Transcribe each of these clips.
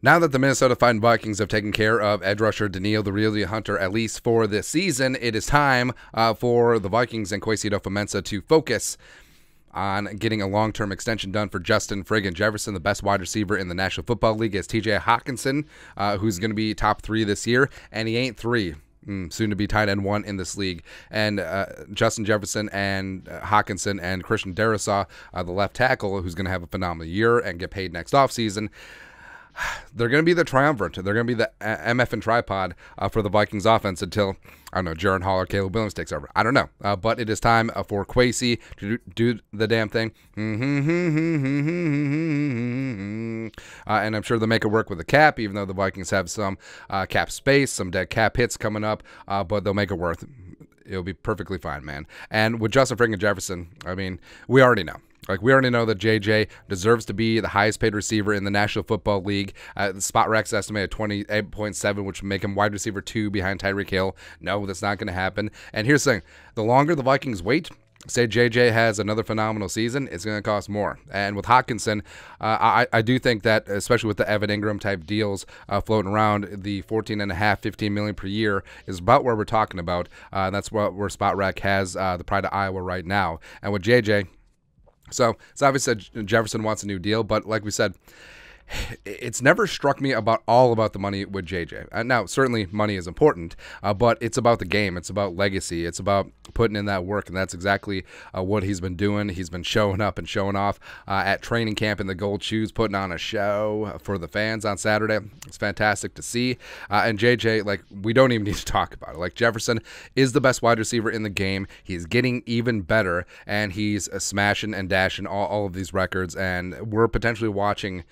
Now that the Minnesota Vikings have taken care of edge rusher Danielle Hunter, at least for this season, it is time for the Vikings and adofo-mensah to focus on getting a long-term extension done for Justin friggin' Jefferson, the best wide receiver in the National Football League, as TJ Hockenson, who's going to be top 3 this year, and he ain't 3. Soon to be tight end 1 in this league. And Justin Jefferson and Hockenson and Christian Darrisaw, the left tackle, who's going to have a phenomenal year and get paid next offseason. They're going to be the triumvirate. They're going to be the MF and tripod for the Vikings offense until, I don't know, Jaron Hall or Caleb Williams takes over. I don't know. But it is time for Kwesi to do the damn thing. And I'm sure they'll make it work with the cap, even though the Vikings have some cap space, some dead cap hits coming up. But they'll make it worth. It'll be perfectly fine, man. And with Justin friggin' Jefferson, I mean, we already know. We already know that JJ deserves to be the highest paid receiver in the National Football League. The spot Rex estimated 28.7, which would make him wide receiver 2 behind Tyreek Hill. No, that's not going to happen. And here's the thing. The longer the Vikings wait, say JJ has another phenomenal season, it's going to cost more. And with Hockenson, I do think that, especially with the Evan Ingram type deals floating around, the $14.5, $15 million per year is about where we're talking about. And that's where Spot Rack has the Pride of Iowa right now. And with JJ, so it's obvious that Jefferson wants a new deal, but like we said, it's never struck me all about the money with JJ. Now, certainly money is important, but it's about the game. It's about legacy. It's about putting in that work, and that's exactly what he's been doing. He's been showing up and showing off at training camp in the gold shoes, putting on a show for the fans on Saturday. It's fantastic to see. And JJ, like, we don't even need to talk about it. Like, Jefferson is the best wide receiver in the game. He's getting even better, and he's smashing and dashing all of these records, and we're potentially watching.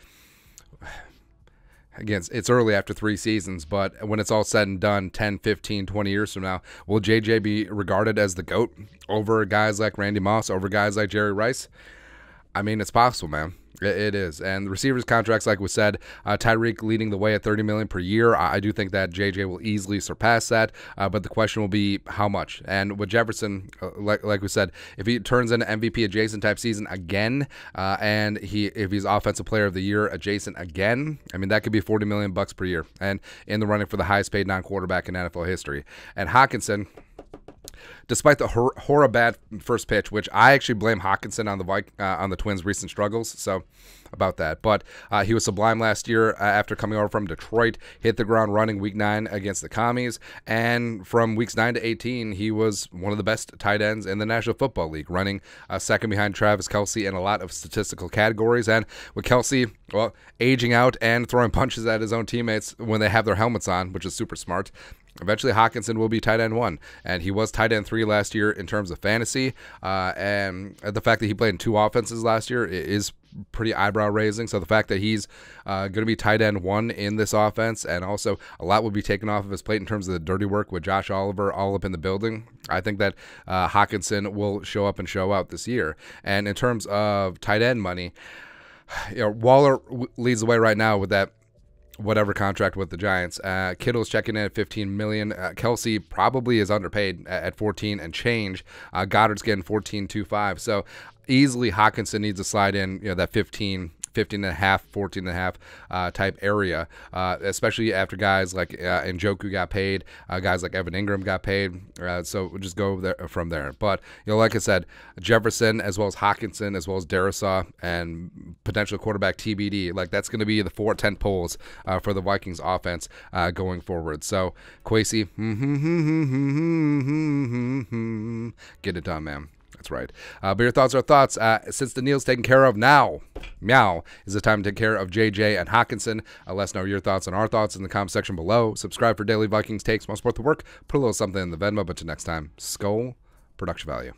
Again, it's early after 3 seasons, but when it's all said and done, 10, 15, 20 years from now, will JJ be regarded as the GOAT over guys like Randy Moss, over guys like Jerry Rice? I mean, it's possible, man. It is. And the receivers' contracts, like we said, Tyreek leading the way at $30 million per year. I do think that JJ will easily surpass that, but the question will be how much. And with Jefferson, like we said, if he turns into MVP adjacent type season again, and if he's offensive player of the year adjacent again, I mean, that could be $40 million per year, and in the running for the highest paid non-quarterback in NFL history. And Hockenson, despite the horrible bad first pitch, which I actually blame Hockenson on the Twins' recent struggles, so about that. But he was sublime last year after coming over from Detroit, hit the ground running week 9 against the Commies, and from weeks 9 to 18, he was one of the best tight ends in the National Football League, running second behind Travis Kelce in a lot of statistical categories. And with Kelce, well, aging out and throwing punches at his own teammates when they have their helmets on, which is super smart, eventually Hockenson will be tight end 1, and he was tight end 3 last year in terms of fantasy, and the fact that he played in 2 offenses last year is pretty eyebrow raising. So the fact that he's going to be tight end 1 in this offense, and also a lot will be taken off of his plate in terms of the dirty work with Josh Oliver all up in the building, I think that Hockenson will show up and show out this year. And in terms of tight end money, Waller leads the way right now with that whatever contract with the Giants. Kittle's checking in at $15 million. Kelce probably is underpaid at 14 and change. Goddard's getting 14.25. So easily Hockenson needs to slide in, that 15 and a half, 14 and a half type area, especially after guys like Njoku got paid, guys like Evan Ingram got paid. So we'll just go there from there. But like I said, Jefferson as well as Hockenson as well as Darrisaw and potential quarterback TBD, like that's going to be the 4 tent poles for the Vikings offense going forward. So Kwesi, get it done, man. That's right. But your thoughts are thoughts. Since the Neil's taken care of now, meow, is the time to take care of JJ and Hockenson. Let us know your thoughts and our thoughts in the comment section below. Subscribe for daily Vikings takes. Most support the work. Put a little something in the Venmo. But till next time, Skull Production Value.